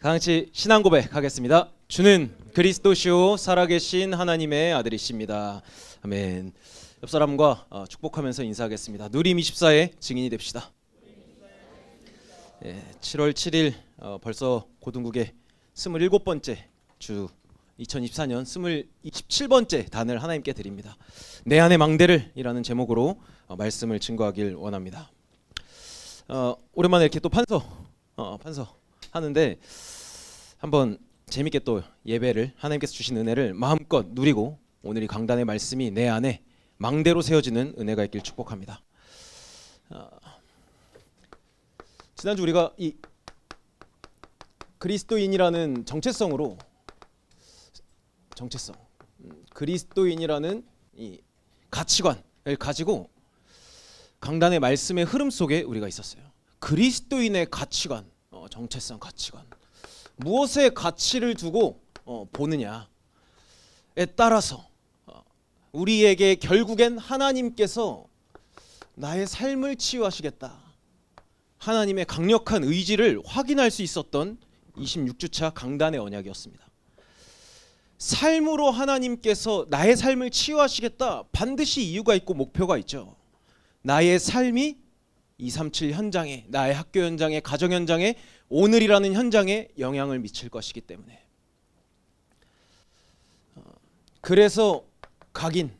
같이 신앙 고백하겠습니다. 주는 그리스도시요 살아계신 하나님의 아들이십니다. 아멘. 옆 사람과 축복하면서 인사하겠습니다. 누림 24의 증인이 됩시다. 7월 7일 벌써 고등국의 27번째 주 2024년 27번째 단을 하나님께 드립니다. 내 안의 망대를 이라는 제목으로 말씀을 증거하길 원합니다. 오랜만에 이렇게 또 판서 하는데 한번 재밌게 또 예배를 하나님께서 주신 은혜를 마음껏 누리고 오늘 이 강단의 말씀이 내 안에 망대로 세워지는 은혜가 있길 축복합니다. 지난주 우리가 이 그리스도인이라는 그리스도인이라는 이 가치관을 가지고 강단의 말씀의 흐름 속에 우리가 있었어요. 그리스도인의 가치관, 정체성 가치관, 무엇에 가치를 두고 보느냐에 따라서 우리에게 결국엔 하나님께서 나의 삶을 치유하시겠다, 하나님의 강력한 의지를 확인할 수 있었던 26주차 강단의 언약이었습니다. 삶으로 하나님께서 나의 삶을 치유하시겠다, 반드시 이유가 있고 목표가 있죠. 나의 삶이 237 현장에, 나의 학교 현장에, 가정 현장에, 오늘이라는 현장에 영향을 미칠 것이기 때문에. 그래서 각인,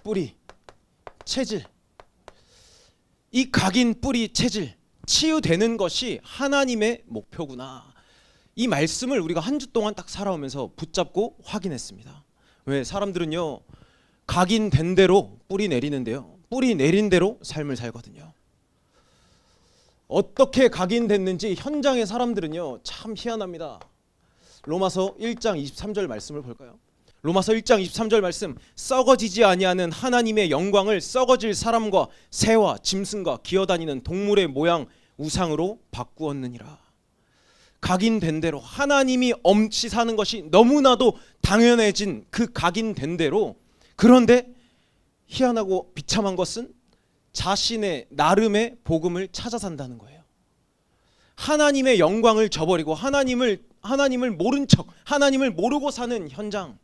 뿌리, 체질, 이 각인, 뿌리, 체질, 치유되는 것이 하나님의 목표구나, 이 말씀을 우리가 한 주 동안 딱 살아오면서 붙잡고 확인했습니다. 왜? 사람들은요, 각인된 대로 뿌리 내리는데요, 뿌리 내린 대로 삶을 살거든요. 어떻게 각인됐는지 현장의 사람들은요 참 희한합니다. 로마서 1장 23절 말씀을 볼까요? 로마서 1장 23절 말씀, 썩어지지 아니하는 하나님의 영광을 썩어질 사람과 새와 짐승과 기어다니는 동물의 모양 우상으로 바꾸었느니라. 각인된 대로 하나님이 엄치 사는 것이 너무나도 당연해진 그 각인된 대로. 그런데 희한하고 비참한 것은 자신의 나름의 복음을 찾아 산다는 거예요. 하나님의 영광을 저버리고 하나님을 모른 척, 하나님을 모르고 사는 현장.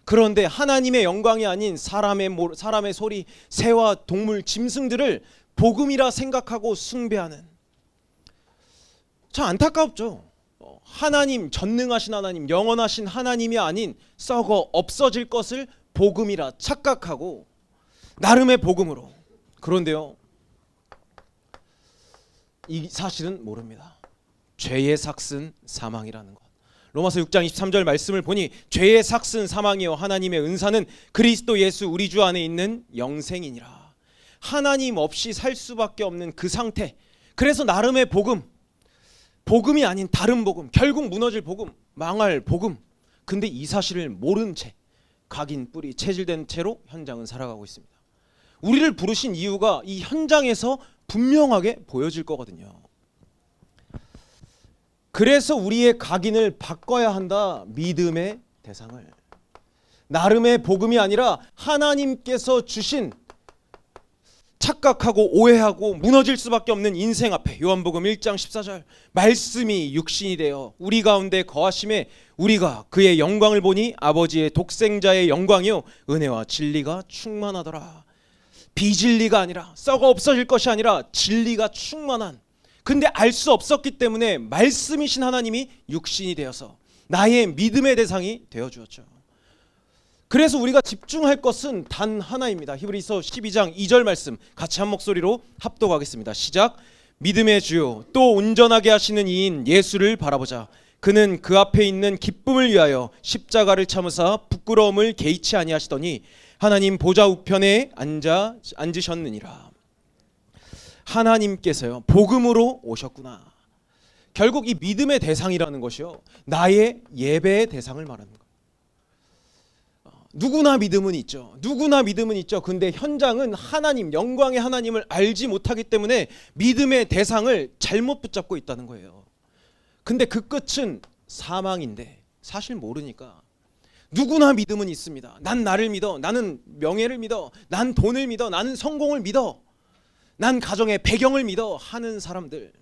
그런데 하나님의 영광이 아닌 사람의 소리, 새와 동물, 짐승들을 복음이라 생각하고 숭배하는, 참 안타깝죠. 하나님, 전능하신 하나님, 영원하신 하나님이 아닌 썩어 없어질 것을 복음이라 착각하고 나름의 복음으로. 그런데요, 이 사실은 모릅니다. 죄의 삭슨 사망이라는 것. 로마서 6장 23절 말씀을 보니 죄의 삭슨 사망이요 하나님의 은사는 그리스도 예수 우리 주 안에 있는 영생이니라. 하나님 없이 살 수밖에 없는 그 상태. 그래서 나름의 복음, 복음이 아닌 다른 복음, 결국 무너질 복음, 망할 복음. 근데 이 사실을 모른 채 각인, 뿌리, 체질된 채로 현장은 살아가고 있습니다. 우리를 부르신 이유가 이 현장에서 분명하게 보여질 거거든요. 그래서 우리의 각인을 바꿔야 한다. 믿음의 대상을. 나름의 복음이 아니라 하나님께서 주신, 착각하고 오해하고 무너질 수밖에 없는 인생 앞에 요한복음 1장 14절 말씀이 육신이 되어 우리 가운데 거하심에 우리가 그의 영광을 보니 아버지의 독생자의 영광이요 은혜와 진리가 충만하더라. 비진리가 아니라, 썩어 없어질 것이 아니라 진리가 충만한. 근데 알 수 없었기 때문에 말씀이신 하나님이 육신이 되어서 나의 믿음의 대상이 되어 주었죠. 그래서 우리가 집중할 것은 단 하나입니다. 히브리서 12장 2절 말씀 같이 한 목소리로 합독하겠습니다. 시작. 믿음의 주요 또 온전하게 하시는 이인 예수를 바라보자. 그는 그 앞에 있는 기쁨을 위하여 십자가를 참으사 부끄러움을 개의치 아니하시더니 하나님 보좌 우편에 앉으셨느니라. 하나님께서요 복음으로 오셨구나. 결국 이 믿음의 대상이라는 것이요 나의 예배의 대상을 말하는 거예요. 누구나 믿음은 있죠. 근데 현장은 하나님, 영광의 하나님을 알지 못하기 때문에 믿음의 대상을 잘못 붙잡고 있다는 거예요. 근데 그 끝은 사망인데 사실 모르니까 누구나 믿음은 있습니다. 난 나를 믿어, 나는 명예를 믿어, 난 돈을 믿어, 나는 성공을 믿어, 난 가정의 배경을 믿어 하는 사람들.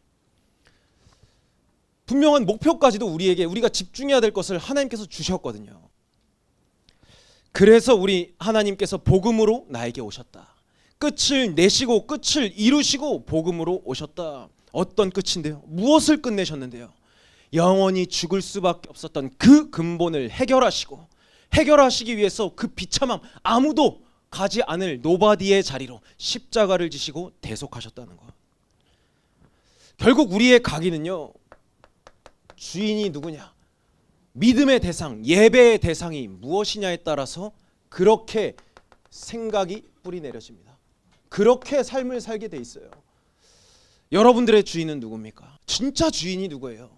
분명한 목표까지도 우리가 집중해야 될 것을 하나님께서 주셨거든요. 그래서 우리 하나님께서 복음으로 나에게 오셨다. 끝을 내시고 끝을 이루시고 복음으로 오셨다. 어떤 끝인데요? 무엇을 끝내셨는데요? 영원히 죽을 수밖에 없었던 그 근본을 해결하시기 위해서 그 비참함, 아무도 가지 않을 노바디의 자리로 십자가를 지시고 대속하셨다는 것. 결국 우리의 가기는요, 주인이 누구냐, 믿음의 대상, 예배의 대상이 무엇이냐에 따라서 그렇게 생각이 뿌리 내려집니다. 그렇게 삶을 살게 돼 있어요. 여러분들의 주인은 누굽니까? 진짜 주인이 누구예요?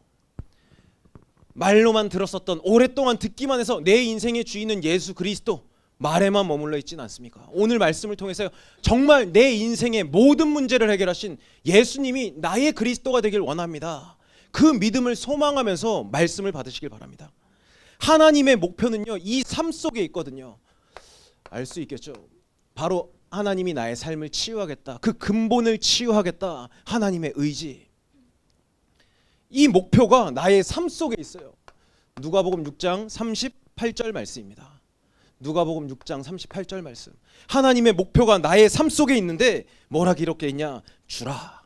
말로만 들었었던, 오랫동안 듣기만 해서 내 인생의 주인은 예수 그리스도, 말에만 머물러 있지는 않습니까? 오늘 말씀을 통해서 정말 내 인생의 모든 문제를 해결하신 예수님이 나의 그리스도가 되길 원합니다. 그 믿음을 소망하면서 말씀을 받으시길 바랍니다. 하나님의 목표는요, 이 삶 속에 있거든요. 알 수 있겠죠? 바로 하나님이 나의 삶을 치유하겠다, 그 근본을 치유하겠다, 하나님의 의지. 이 목표가 나의 삶 속에 있어요. 누가복음 6장 38절 말씀입니다. 누가복음 6장 38절 말씀. 하나님의 목표가 나의 삶 속에 있는데 뭐라 기록되어 있냐? 주라.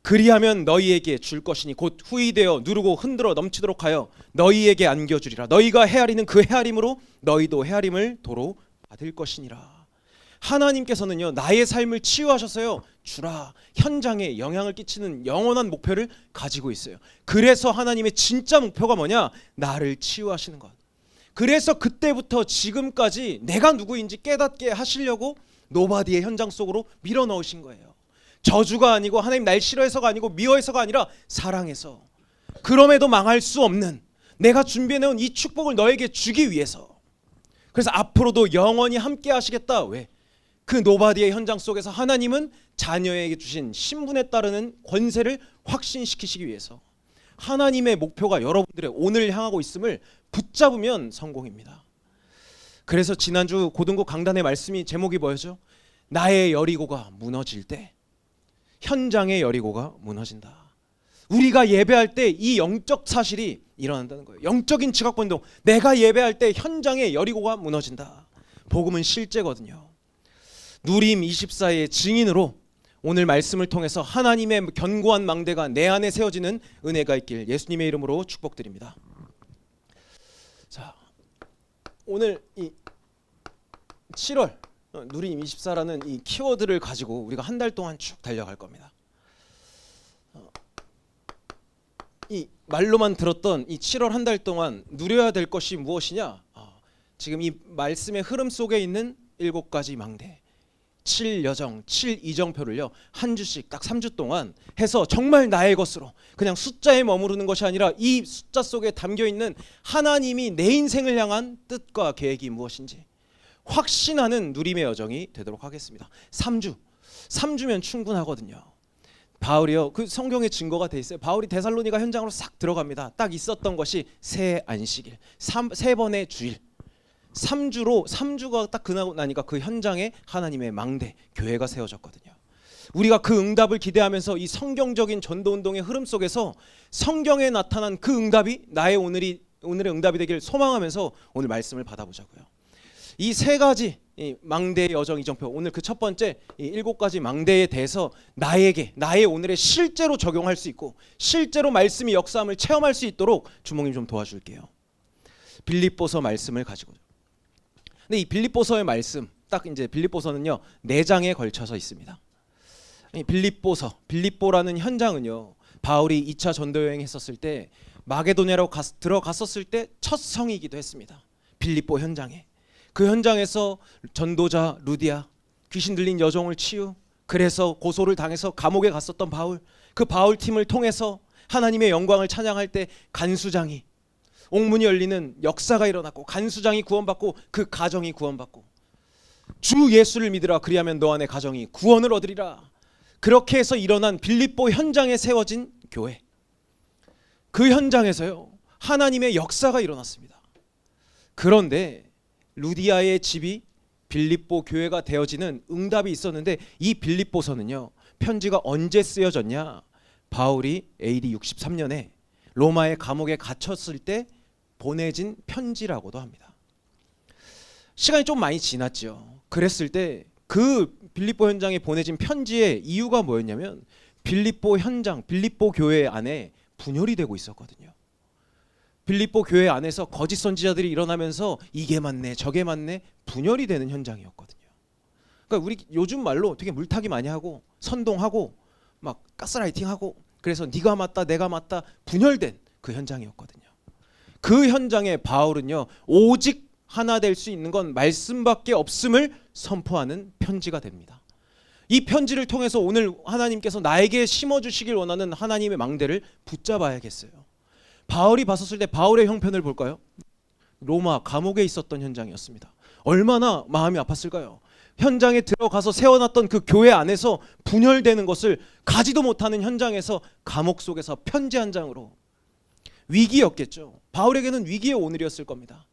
그리하면 너희에게 줄 것이니 곧 후이되어 누르고 흔들어 넘치도록 하여 너희에게 안겨주리라. 너희가 헤아리는 그 헤아림으로 너희도 헤아림을 도로 받을 것이니라. 하나님께서는요, 나의 삶을 치유하셔서요, 주라, 현장에 영향을 끼치는 영원한 목표를 가지고 있어요. 그래서 하나님의 진짜 목표가 뭐냐? 나를 치유하시는 것. 그래서 그때부터 지금까지 내가 누구인지 깨닫게 하시려고 노바디의 현장 속으로 밀어넣으신 거예요. 저주가 아니고, 하나님 날 싫어해서가 아니고, 미워해서가 아니라 사랑해서, 그럼에도 망할 수 없는 내가 준비해놓은 이 축복을 너에게 주기 위해서. 그래서 앞으로도 영원히 함께 하시겠다. 왜? 그 노바디의 현장 속에서 하나님은 자녀에게 주신 신분에 따르는 권세를 확신시키시기 위해서. 하나님의 목표가 여러분들의 오늘 향하고 있음을 붙잡으면 성공입니다. 그래서 지난주 고등부 강단의 말씀이 제목이 뭐였죠? 나의 여리고가 무너질 때 현장의 여리고가 무너진다. 우리가 예배할 때 이 영적 사실이 일어난다는 거예요. 영적인 지각변동. 내가 예배할 때 현장의 여리고가 무너진다. 복음은 실제거든요. 누림 24의 증인으로 오늘 말씀을 통해서 하나님의 견고한 망대가 내 안에 세워지는 은혜가 있길 예수님의 이름으로 축복드립니다. 자, 오늘 이 7월 누림 24라는 이 키워드를 가지고 우리가 한 달 동안 쭉 달려갈 겁니다. 이 말로만 들었던 이 7월 한 달 동안 누려야 될 것이 무엇이냐? 지금 이 말씀의 흐름 속에 있는 7가지 망대, 7여정, 7이정표를요 한 주씩 딱 3주 동안 해서 정말 나의 것으로, 그냥 숫자에 머무르는 것이 아니라 이 숫자 속에 담겨있는 하나님이 내 인생을 향한 뜻과 계획이 무엇인지 확신하는 누림의 여정이 되도록 하겠습니다. 3주면 충분하거든요. 바울이요, 그 성경에 증거가 돼 있어요. 바울이 데살로니가 현장으로 싹 들어갑니다. 딱 있었던 것이 새 안식일, 세 번의 주일, 3주가 딱 끝나고 나니까 그 현장에 하나님의 망대, 교회가 세워졌거든요. 우리가 그 응답을 기대하면서 이 성경적인 전도운동의 흐름 속에서 성경에 나타난 그 응답이 나의 오늘의 응답이 되길 소망하면서 오늘 말씀을 받아보자고요. 이 3가지 이 망대의 여정 이정표, 오늘 그 첫 번째 이 7가지 망대에 대해서 나의 오늘에 실제로 적용할 수 있고 실제로 말씀이 역사함을 체험할 수 있도록 주목님 좀 도와줄게요. 빌립보서 말씀을 가지고. 근데 이 빌립보서의 말씀, 딱 이제 빌립보서는요 4장에 걸쳐서 있습니다. 이 빌립보라는 현장은요, 바울이 2차 전도 여행했었을 때 마게도냐로 들어갔었을 때 첫 성이기도 했습니다. 빌립보 현장에. 그 현장에서 전도자 루디아, 귀신 들린 여종을 치유, 그래서 고소를 당해서 감옥에 갔었던 바울, 그 바울 팀을 통해서 하나님의 영광을 찬양할 때 간수장이, 옥문이 열리는 역사가 일어났고 간수장이 구원받고 그 가정이 구원받고, 주 예수를 믿으라 그리하면 너 안의 가정이 구원을 얻으리라. 그렇게 해서 일어난 빌립보 현장에 세워진 교회, 그 현장에서요 하나님의 역사가 일어났습니다. 그런데 루디아의 집이 빌립보 교회가 되어지는 응답이 있었는데, 이 빌립보서는요 편지가 언제 쓰여졌냐? 바울이 AD 63년에 로마의 감옥에 갇혔을 때 보내진 편지라고도 합니다. 시간이 좀 많이 지났죠. 그랬을 때 그 빌립보 현장에 보내진 편지의 이유가 뭐였냐면 빌립보 현장, 빌립보 교회 안에 분열이 되고 있었거든요. 빌립보 교회 안에서 거짓 선지자들이 일어나면서 이게 맞네 저게 맞네 분열이 되는 현장이었거든요. 그러니까 우리 요즘 말로 되게 물타기 많이 하고 선동하고 막 가스라이팅하고 그래서 네가 맞다 내가 맞다 분열된 그 현장이었거든요. 그 현장에 바울은요 오직 하나 될 수 있는 건 말씀밖에 없음을 선포하는 편지가 됩니다. 이 편지를 통해서 오늘 하나님께서 나에게 심어주시길 원하는 하나님의 망대를 붙잡아야겠어요. 바울이 봤었을 때 바울의 형편을 볼까요? 로마 감옥에 있었던 현장이었습니다. 얼마나 마음이 아팠을까요? 현장에 들어가서 세워놨던 그 교회 안에서 분열되는 것을 가지도 못하는 현장에서 감옥 속에서 편지 한 장으로 위기였겠죠. 바울에게는 위기의 오늘이었을 겁니다.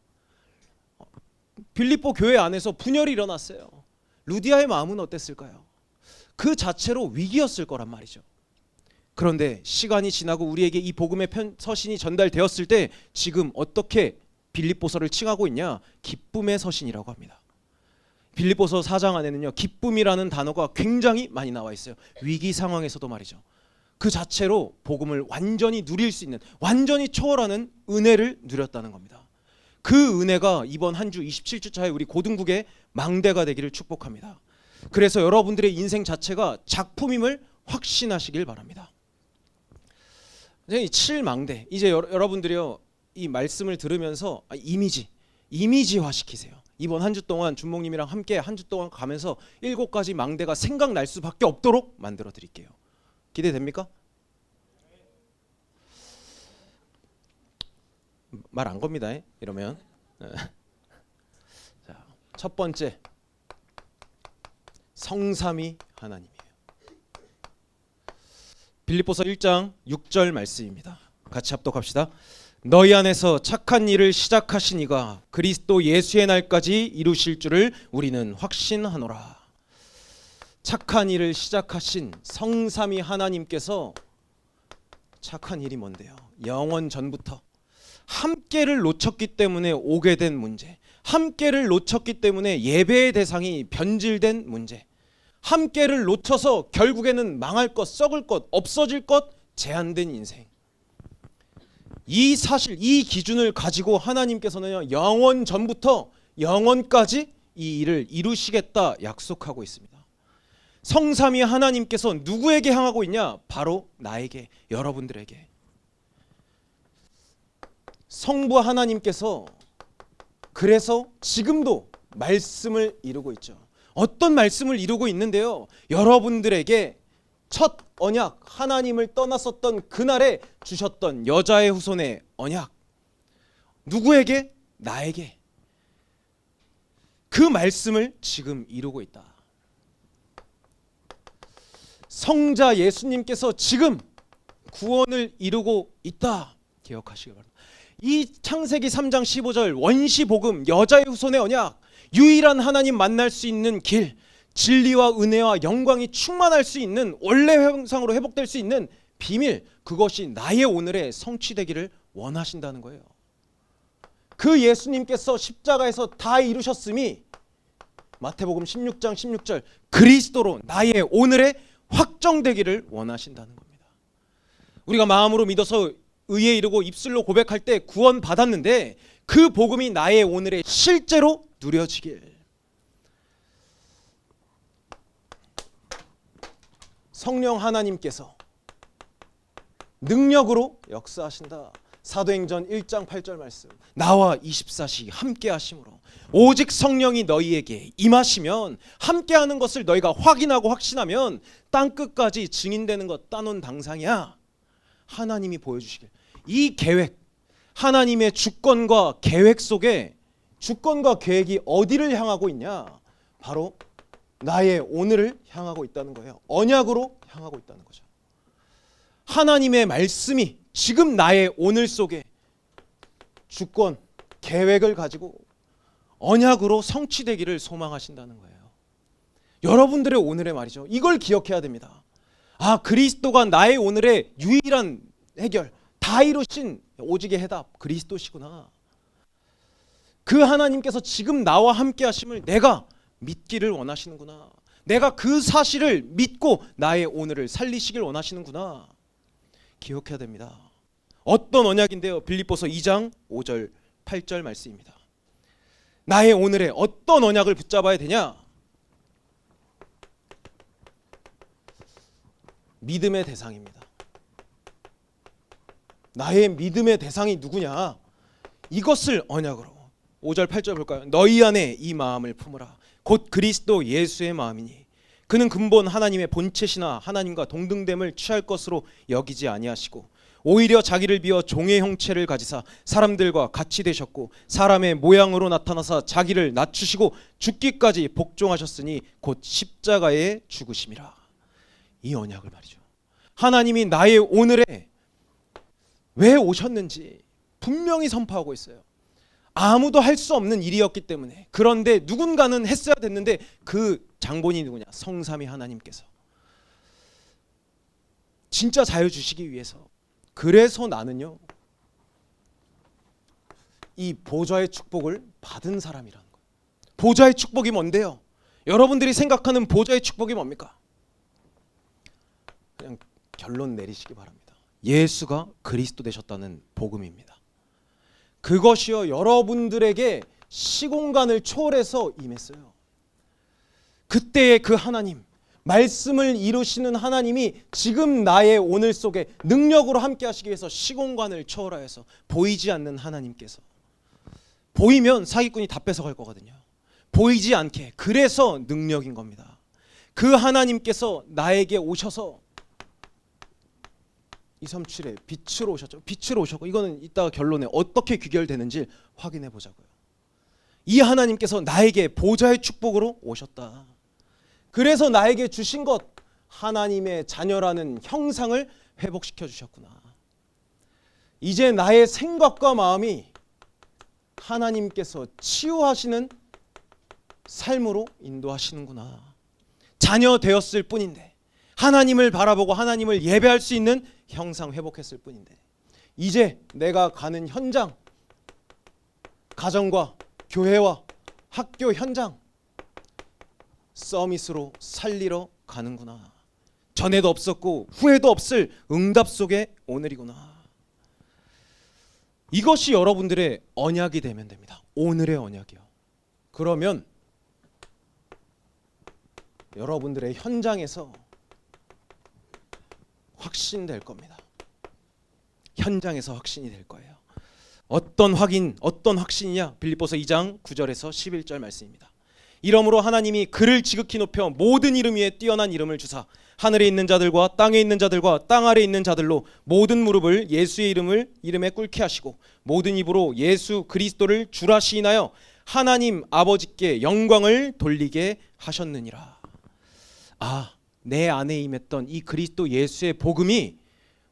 빌립보 교회 안에서 분열이 일어났어요. 루디아의 마음은 어땠을까요? 그 자체로 위기였을 거란 말이죠. 그런데 시간이 지나고 우리에게 이 복음의 서신이 전달되었을 때 지금 어떻게 빌립보서를 칭하고 있냐? 기쁨의 서신이라고 합니다. 빌립보서 4장 안에는요 기쁨이라는 단어가 굉장히 많이 나와 있어요. 위기 상황에서도 말이죠. 그 자체로 복음을 완전히 누릴 수 있는 완전히 초월하는 은혜를 누렸다는 겁니다. 그 은혜가 이번 한 주 27주차에 우리 고등국의 망대가 되기를 축복합니다. 그래서 여러분들의 인생 자체가 작품임을 확신하시길 바랍니다. 이 7망대 이제 여러분들이요 이 말씀을 들으면서 이미지화 시키세요. 이번 한 주 동안 준목님이랑 함께 한 주 동안 가면서 7가지 망대가 생각날 수밖에 없도록 만들어 드릴게요. 기대됩니까? 말 안 겁니다. 이러면 자, 첫 번째 성삼위 하나님이에요. 빌립보서 1장 6절 말씀입니다. 같이 합독합시다. 너희 안에서 착한 일을 시작하신 이가 그리스도 예수의 날까지 이루실 줄을 우리는 확신하노라. 착한 일을 시작하신 성삼위 하나님께서 착한 일이 뭔데요? 영원 전부터 함께를 놓쳤기 때문에 오게 된 문제, 함께를 놓쳤기 때문에 예배의 대상이 변질된 문제, 함께를 놓쳐서 결국에는 망할 것, 썩을 것, 없어질 것, 제한된 인생. 이 사실, 이 기준을 가지고 하나님께서는 영원 전부터 영원까지 이 일을 이루시겠다 약속하고 있습니다. 성삼위 하나님께서 누구에게 향하고 있냐? 바로 나에게, 여러분들에게. 성부 하나님께서 그래서 지금도 말씀을 이루고 있죠. 어떤 말씀을 이루고 있는데요? 여러분들에게 첫 언약, 하나님을 떠났었던 그날에 주셨던 여자의 후손의 언약. 누구에게? 나에게. 그 말씀을 지금 이루고 있다. 성자 예수님께서 지금 구원을 이루고 있다. 기억하시기 바랍니다. 이 창세기 3장 15절 원시복음 여자의 후손의 언약, 유일한 하나님 만날 수 있는 길, 진리와 은혜와 영광이 충만할 수 있는 원래 형상으로 회복될 수 있는 비밀, 그것이 나의 오늘에 성취되기를 원하신다는 거예요. 그 예수님께서 십자가에서 다 이루셨음이 마태복음 16장 16절 그리스도로 나의 오늘에 확정되기를 원하신다는 겁니다. 우리가 마음으로 믿어서 의에 이르고 입술로 고백할 때 구원 받았는데 그 복음이 나의 오늘에 실제로 누려지길. 성령 하나님께서 능력으로 역사하신다. 사도행전 1장 8절 말씀. 나와 24시 함께 하심으로 오직 성령이 너희에게 임하시면 함께하는 것을 너희가 확인하고 확신하면 땅끝까지 증인되는 것 따놓은 당상이야. 하나님이 보여주시길. 이 계획, 하나님의 주권과 계획 속에 주권과 계획이 어디를 향하고 있냐? 바로 나의 오늘을 향하고 있다는 거예요. 언약으로 향하고 있다는 거죠. 하나님의 말씀이 지금 나의 오늘 속에 주권, 계획을 가지고 언약으로 성취되기를 소망하신다는 거예요. 여러분들의 오늘의 말이죠. 이걸 기억해야 됩니다. 아, 그리스도가 나의 오늘의 유일한 해결, 다 이루신 오직의 해답 그리스도시구나. 그 하나님께서 지금 나와 함께 하심을 내가 믿기를 원하시는구나. 내가 그 사실을 믿고 나의 오늘을 살리시길 원하시는구나. 기억해야 됩니다. 어떤 언약인데요? 빌립보서 2장 5절 8절 말씀입니다. 나의 오늘에 어떤 언약을 붙잡아야 되냐? 믿음의 대상입니다. 나의 믿음의 대상이 누구냐? 이것을 언약으로 5절 8절 볼까요? 너희 안에 이 마음을 품으라. 곧 그리스도 예수의 마음이니 그는 근본 하나님의 본체시나 하나님과 동등됨을 취할 것으로 여기지 아니하시고 오히려 자기를 비워 종의 형체를 가지사 사람들과 같이 되셨고 사람의 모양으로 나타나사 자기를 낮추시고 죽기까지 복종하셨으니 곧 십자가에 죽으심이라. 이 언약을 말이죠. 하나님이 나의 오늘에 왜 오셨는지 분명히 선포하고 있어요. 아무도 할 수 없는 일이었기 때문에. 그런데 누군가는 했어야 됐는데 그 장본이 누구냐? 성삼위 하나님께서 진짜 자유 주시기 위해서. 그래서 나는요 이 보좌의 축복을 받은 사람이라는 거예요. 보좌의 축복이 뭔데요? 여러분들이 생각하는 보좌의 축복이 뭡니까? 그냥 결론 내리시기 바랍니다. 예수가 그리스도 되셨다는 복음입니다. 그것이요 여러분들에게 시공간을 초월해서 임했어요. 그때의 그 하나님, 말씀을 이루시는 하나님이 지금 나의 오늘 속에 능력으로 함께 하시기 위해서 시공간을 초월하여서 보이지 않는 하나님께서, 보이면 사기꾼이 다 뺏어갈 거거든요. 보이지 않게, 그래서 능력인 겁니다. 그 하나님께서 나에게 오셔서 237에 빛으로 오셨죠. 빛으로 오셨고, 이거는 이따가 결론에 어떻게 귀결되는지 확인해 보자고요. 이 하나님께서 나에게 보좌의 축복으로 오셨다. 그래서 나에게 주신 것, 하나님의 자녀라는 형상을 회복시켜 주셨구나. 이제 나의 생각과 마음이 하나님께서 치유하시는 삶으로 인도하시는구나. 자녀 되었을 뿐인데, 하나님을 바라보고 하나님을 예배할 수 있는 형상 회복했을 뿐인데, 이제 내가 가는 현장, 가정과 교회와 학교 현장, 서밋으로 살리러 가는구나. 전에도 없었고 후에도 없을 응답 속의 오늘이구나. 이것이 여러분들의 언약이 되면 됩니다. 오늘의 언약이요. 그러면 여러분들의 현장에서 확신될 겁니다. 현장에서 확신이 될 거예요. 어떤 확인, 어떤 확신이냐? 빌립보서 2장 9절에서 11절 말씀입니다. 이러므로 하나님이 그를 지극히 높여 모든 이름 위에 뛰어난 이름을 주사 하늘에 있는 자들과 땅에 있는 자들과 땅 아래에 있는 자들로 모든 무릎을 예수의 이름에 꿇게 하시고 모든 입으로 예수 그리스도를 주라 시인하여 하나님 아버지께 영광을 돌리게 하셨느니라. 아, 내 안에 임했던 이 그리스도 예수의 복음이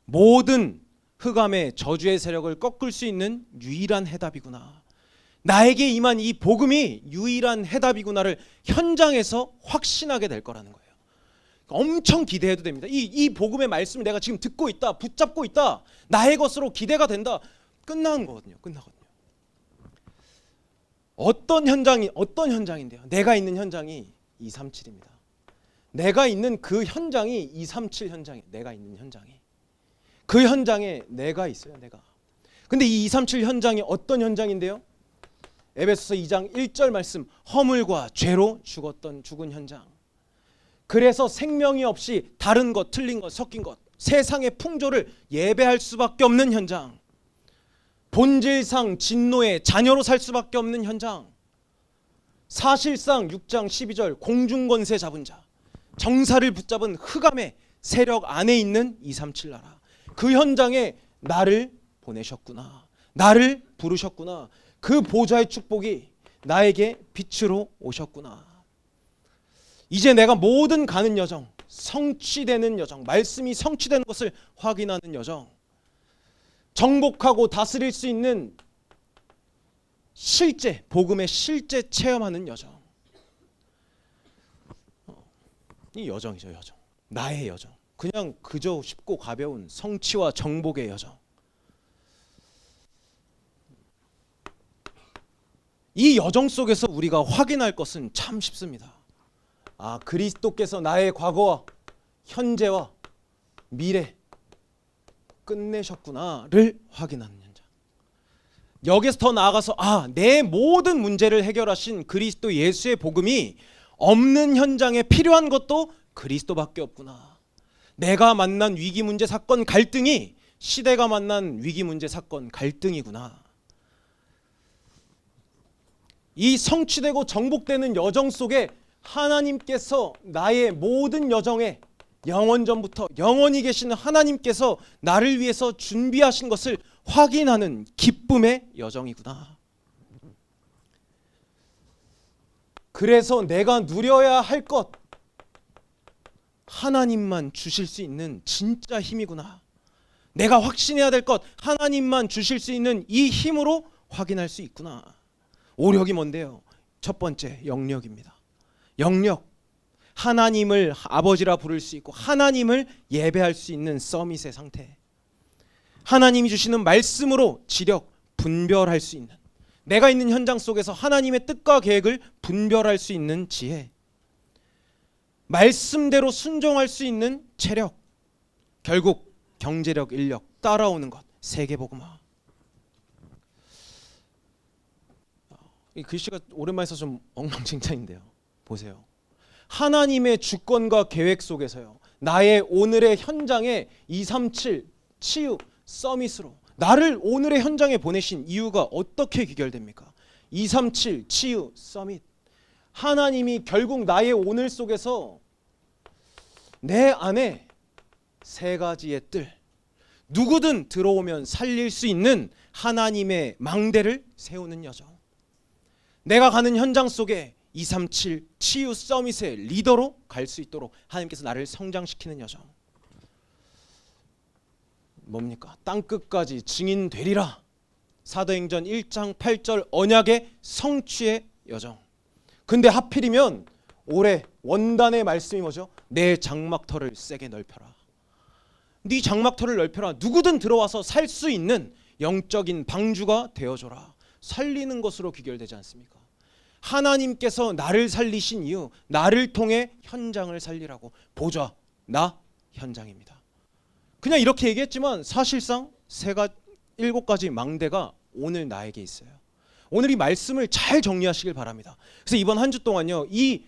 모든 흑암의 저주의 세력을 꺾을 수 있는 유일한 해답이구나. 나에게 임한 이 복음이 유일한 해답이구나를 현장에서 확신하게 될 거라는 거예요. 엄청 기대해도 됩니다. 이 복음의 말씀을 내가 지금 듣고 있다, 붙잡고 있다, 나의 것으로 기대가 된다. 끝난 거거든요. 끝나거든요. 어떤 현장인데요? 내가 있는 현장이 237입니다. 내가 있는 그 현장이 237 현장이에요. 내가 있는 현장이. 그 현장에 내가 있어요. 내가. 근데 이 237 현장이 어떤 현장인데요? 에베소서 2장 1절 말씀, 허물과 죄로 죽은 현장. 그래서 생명이 없이 다른 것, 틀린 것, 섞인 것, 세상의 풍조를 예배할 수밖에 없는 현장. 본질상 진노의 자녀로 살 수밖에 없는 현장. 사실상 6장 12절 공중권세 잡은 자, 정사를 붙잡은 흑암의 세력 안에 있는 237 나라. 그 현장에 나를 보내셨구나. 나를 부르셨구나. 그 보좌의 축복이 나에게 빛으로 오셨구나. 이제 내가 모든 가는 여정, 성취되는 여정, 말씀이 성취되는 것을 확인하는 여정, 정복하고 다스릴 수 있는 실제, 복음의 실제 체험하는 여정. 이 여정이죠, 여정. 나의 여정. 그냥 그저 쉽고 가벼운 성취와 정복의 여정. 이 여정 속에서 우리가 확인할 것은 참 쉽습니다. 아, 그리스도께서 나의 과거와 현재와 미래 끝내셨구나를 확인하는 현장. 여기서 더 나아가서 내 모든 문제를 해결하신 그리스도 예수의 복음이 없는 현장에 필요한 것도 그리스도밖에 없구나. 내가 만난 위기 문제 사건 갈등이 시대가 만난 위기 문제 사건 갈등이구나. 이 성취되고 정복되는 여정 속에 하나님께서 나의 모든 여정에 영원전부터 영원히 계시는 하나님께서 나를 위해서 준비하신 것을 확인하는 기쁨의 여정이구나. 그래서 내가 누려야 할 것, 하나님만 주실 수 있는 진짜 힘이구나. 내가 확신해야 될 것, 하나님만 주실 수 있는 이 힘으로 확인할 수 있구나. 오력이 뭔데요? 첫 번째, 영력입니다. 영력. 하나님을 아버지라 부를 수 있고 하나님을 예배할 수 있는 서밋의 상태. 하나님이 주시는 말씀으로 지력, 분별할 수 있는, 내가 있는 현장 속에서 하나님의 뜻과 계획을 분별할 수 있는 지혜, 말씀대로 순종할 수 있는 체력, 결국 경제력, 인력, 따라오는 것, 세계복음화. 이 글씨가 오랜만에 써서 좀 엉망진창인데요. 보세요. 하나님의 주권과 계획 속에서요, 나의 오늘의 현장에 237 치유 서밋으로 나를 오늘의 현장에 보내신 이유가 어떻게 귀결됩니까? 237 치유 서밋. 하나님이 결국 나의 오늘 속에서 내 안에 세 가지의 뜰, 누구든 들어오면 살릴 수 있는 하나님의 망대를 세우는 여정. 내가 가는 현장 속에 237 치유 서밋의 리더로 갈 수 있도록 하나님께서 나를 성장시키는 여정. 뭡니까? 땅끝까지 증인 되리라. 사도행전 1장 8절 언약의 성취의 여정. 근데 하필이면 올해 원단의 말씀이 뭐죠? 내 장막터를 세게 넓혀라. 네 장막터를 넓혀라. 누구든 들어와서 살 수 있는 영적인 방주가 되어줘라. 살리는 것으로 귀결되지 않습니까? 하나님께서 나를 살리신 이유, 나를 통해 현장을 살리라고. 보좌, 나 현장입니다. 그냥 이렇게 얘기했지만 사실상 7가지 망대가 오늘 나에게 있어요. 오늘 이 말씀을 잘 정리하시길 바랍니다. 그래서 이번 한 주 동안요, 이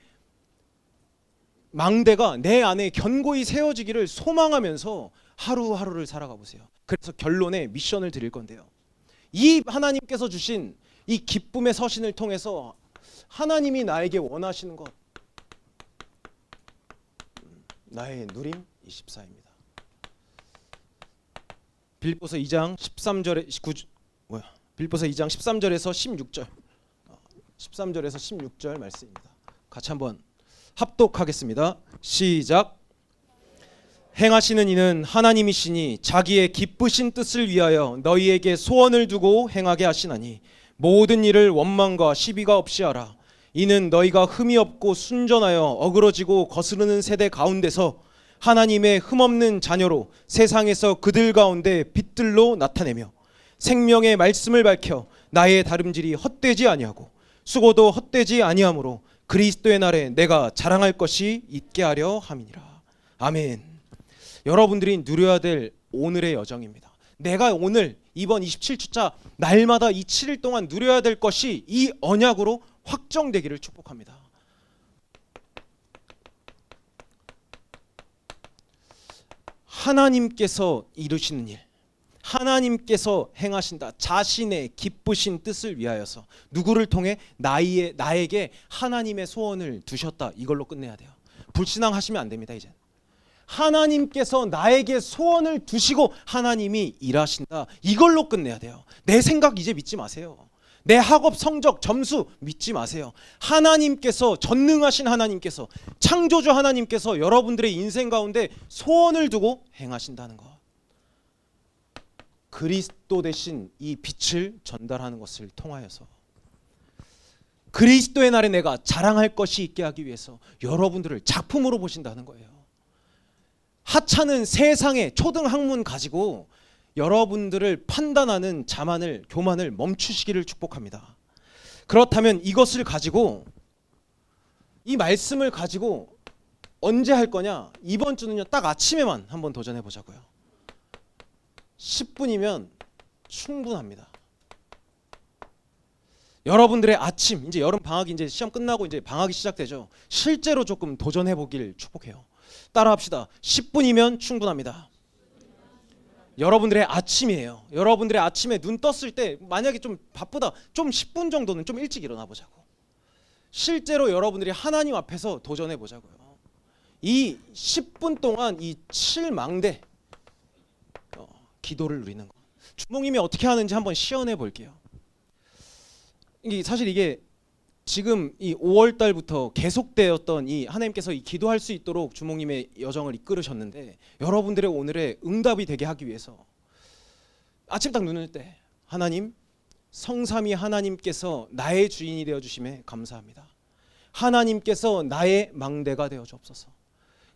망대가 내 안에 견고히 세워지기를 소망하면서 하루하루를 살아가 보세요. 그래서 결론에 미션을 드릴 건데요, 이 하나님께서 주신 이 기쁨의 서신을 통해서 하나님이 나에게 원하시는 것, 나의 누림 24입니다. 빌립보서 2장 13절에 빌립보서 2장 13절에서 16절, 13절에서 16절 말씀입니다. 같이 한번 합독하겠습니다. 시작. 행하시는 이는 하나님이시니 자기의 기쁘신 뜻을 위하여 너희에게 소원을 두고 행하게 하시나니 모든 일을 원망과 시비가 없이 하라. 이는 너희가 흠이 없고 순전하여 어그러지고 거스르는 세대 가운데서 하나님의 흠없는 자녀로 세상에서 그들 가운데 빛들로 나타내며 생명의 말씀을 밝혀 나의 다름질이 헛되지 아니하고 수고도 헛되지 아니하므로 그리스도의 날에 내가 자랑할 것이 있게 하려 함이니라. 아멘. 여러분들이 누려야 될 오늘의 여정입니다. 내가 오늘 이번 27주차 날마다 이 7일 동안 누려야 될 것이 이 언약으로 확정되기를 축복합니다. 하나님께서 이루시는 일, 하나님께서 행하신다. 자신의 기쁘신 뜻을 위하여서 누구를 통해 나에게 하나님의 소원을 두셨다. 이걸로 끝내야 돼요. 불신앙하시면 안 됩니다. 이제 하나님께서 나에게 소원을 두시고 하나님이 일하신다. 이걸로 끝내야 돼요. 내 생각 이제 믿지 마세요. 내 학업 성적 점수 믿지 마세요. 하나님께서, 전능하신 하나님께서, 창조주 하나님께서 여러분들의 인생 가운데 소원을 두고 행하신다는 것, 그리스도 대신 이 빛을 전달하는 것을 통하여서 그리스도의 날에 내가 자랑할 것이 있게 하기 위해서 여러분들을 작품으로 보신다는 거예요. 하찮은 세상의 초등 학문 가지고 여러분들을 판단하는 자만을, 교만을 멈추시기를 축복합니다. 그렇다면 이것을 가지고, 이 말씀을 가지고 언제 할 거냐? 이번 주는요, 딱 아침에만 한번 도전해 보자고요. 10분이면 충분합니다. 여러분들의 아침, 이제 여름 방학이 이제 시험 끝나고 이제 방학이 시작되죠. 실제로 조금 도전해 보길 축복해요. 따라합시다. 10분이면 충분합니다. 여러분들의 아침이에요. 여러분들의 아침에 눈 떴을 때 만약에 좀 바쁘다, 좀 10분 정도는 좀 일찍 일어나 보자고. 실제로 여러분들이 하나님 앞에서 도전해 보자고요. 이 10분 동안 이 7망대 기도를 누리는 거. 주목님이 어떻게 하는지 한번 시연해 볼게요. 사실 이게 지금 이 5월 달부터 계속되었던 이 하나님께서 이 기도할 수 있도록 주목님의 여정을 이끌으셨는데, 여러분들의 오늘의 응답이 되게 하기 위해서 아침 딱 눈을 때, 하나님, 성삼위 하나님께서 나의 주인이 되어 주심에 감사합니다. 하나님께서 나의 망대가 되어 주옵소서.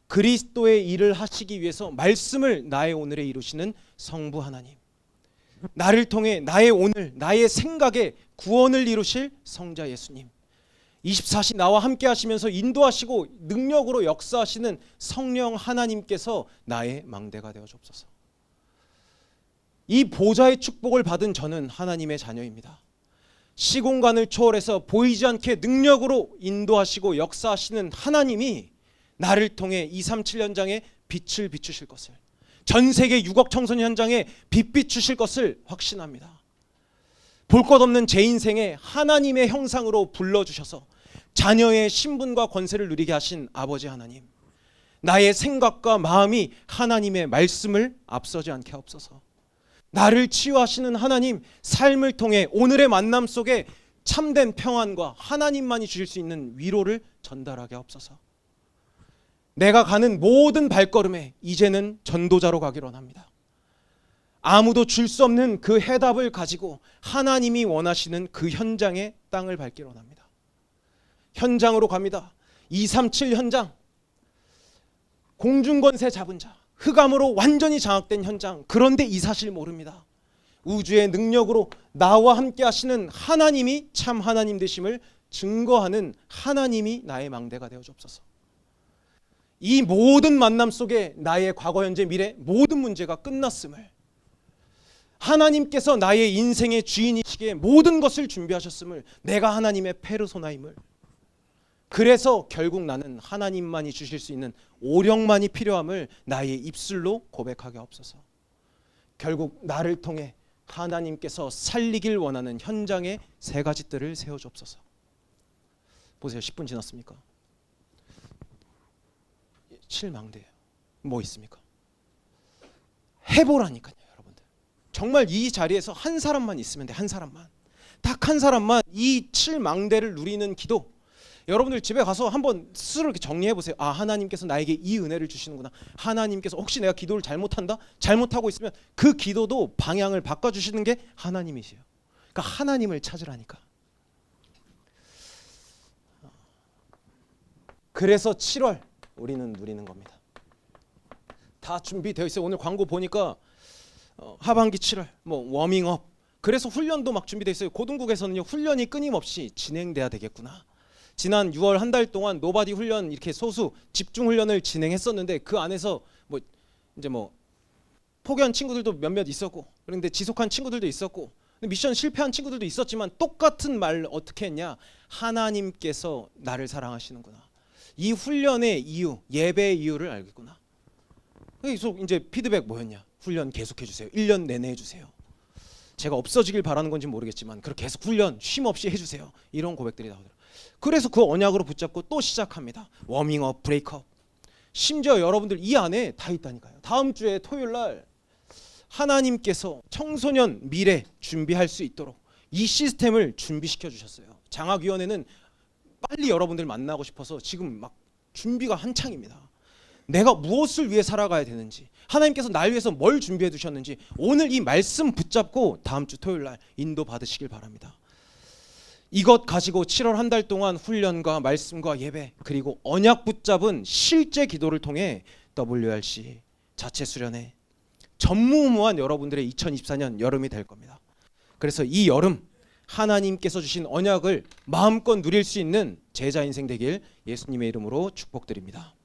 그리스도의 일을 하시기 위해서 말씀을 나의 오늘에 이루시는 성부 하나님, 나를 통해 나의 오늘, 나의 생각에 구원을 이루실 성자 예수님, 24시 나와 함께 하시면서 인도하시고 능력으로 역사하시는 성령 하나님께서 나의 망대가 되어 주옵소서. 이 보좌의 축복을 받은 저는 하나님의 자녀입니다. 시공간을 초월해서 보이지 않게 능력으로 인도하시고 역사하시는 하나님이 나를 통해 237 현장에 빛을 비추실 것을, 전 세계 6억 청소년 현장에 빛 비추실 것을 확신합니다. 볼 것 없는 제 인생에 하나님의 형상으로 불러주셔서 자녀의 신분과 권세를 누리게 하신 아버지 하나님, 나의 생각과 마음이 하나님의 말씀을 앞서지 않게 하옵소서. 나를 치유하시는 하나님, 삶을 통해 오늘의 만남 속에 참된 평안과 하나님만이 주실 수 있는 위로를 전달하게 하옵소서. 내가 가는 모든 발걸음에 이제는 전도자로 가기로 합니다. 아무도 줄 수 없는 그 해답을 가지고 하나님이 원하시는 그 현장의 땅을 밟기로 합니다. 현장으로 갑니다. 237 현장, 공중권세 잡은 자, 흑암으로 완전히 장악된 현장. 그런데 이 사실 모릅니다. 우주의 능력으로 나와 함께 하시는 하나님이 참 하나님 되심을 증거하는 하나님이 나의 망대가 되어 주옵소서. 이 모든 만남 속에 나의 과거, 현재, 미래 모든 문제가 끝났음을, 하나님께서 나의 인생의 주인이시기에 모든 것을 준비하셨음을, 내가 하나님의 페르소나임을, 그래서 결국 나는 하나님만이 주실 수 있는 오력만이 필요함을 나의 입술로 고백하게 하옵소서. 결국 나를 통해 하나님께서 살리길 원하는 현장의 세 가지 뜰을 세워주옵소서. 보세요. 10분 지났습니까? 7망대예요. 뭐 있습니까? 해보라니까요. 여러분들 정말 이 자리에서 한 사람만 있으면 돼. 한 사람만, 딱 한 사람만 이 7망대를 누리는 기도. 여러분들 집에 가서 한번 스스로 이렇게 정리해 보세요. 아, 하나님께서 나에게 이 은혜를 주시는구나. 하나님께서 혹시 내가 기도를 잘못한다? 잘못하고 있으면 그 기도도 방향을 바꿔주시는 게 하나님이세요. 그러니까 하나님을 찾으라니까. 그래서 7월 우리는 누리는 겁니다. 다 준비되어 있어요. 오늘 광고 보니까 하반기 7월 뭐 워밍업, 그래서 훈련도 막 준비되어 있어요. 고등국에서는요, 훈련이 끊임없이 진행돼야 되겠구나. 지난 6월 한 달 동안 노바디 훈련, 이렇게 소수 집중 훈련을 진행했었는데, 그 안에서 뭐 이제 뭐 포기한 친구들도 몇몇 있었고, 그런데 지속한 친구들도 있었고, 미션 실패한 친구들도 있었지만 똑같은 말 어떻게 했냐? 하나님께서 나를 사랑하시는구나. 이 훈련의 이유, 예배의 이유를 알겠구나. 계속 이제 피드백 뭐였냐? 훈련 계속해 주세요. 1년 내내 해주세요. 제가 없어지길 바라는 건지 모르겠지만 그렇게 계속 훈련 쉼 없이 해주세요. 이런 고백들이 나오더라고요. 그래서 그 언약으로 붙잡고 또 시작합니다. 워밍업, 브레이크업. 심지어 여러분들 이 안에 다 있다니까요. 다음 주에 토요일 날 하나님께서 청소년 미래 준비할 수 있도록 이 시스템을 준비시켜 주셨어요. 장학위원회는 빨리 여러분들 만나고 싶어서 지금 막 준비가 한창입니다. 내가 무엇을 위해 살아가야 되는지, 하나님께서 날 위해서 뭘 준비해 두셨는지 오늘 이 말씀 붙잡고 다음 주 토요일 날 인도 받으시길 바랍니다. 이것 가지고 7월 한 달 동안 훈련과 말씀과 예배, 그리고 언약 붙잡은 실제 기도를 통해 WRC 자체 수련회 전무후무한 여러분들의 2024년 여름이 될 겁니다. 그래서 이 여름 하나님께서 주신 언약을 마음껏 누릴 수 있는 제자 인생 되길 예수님의 이름으로 축복드립니다.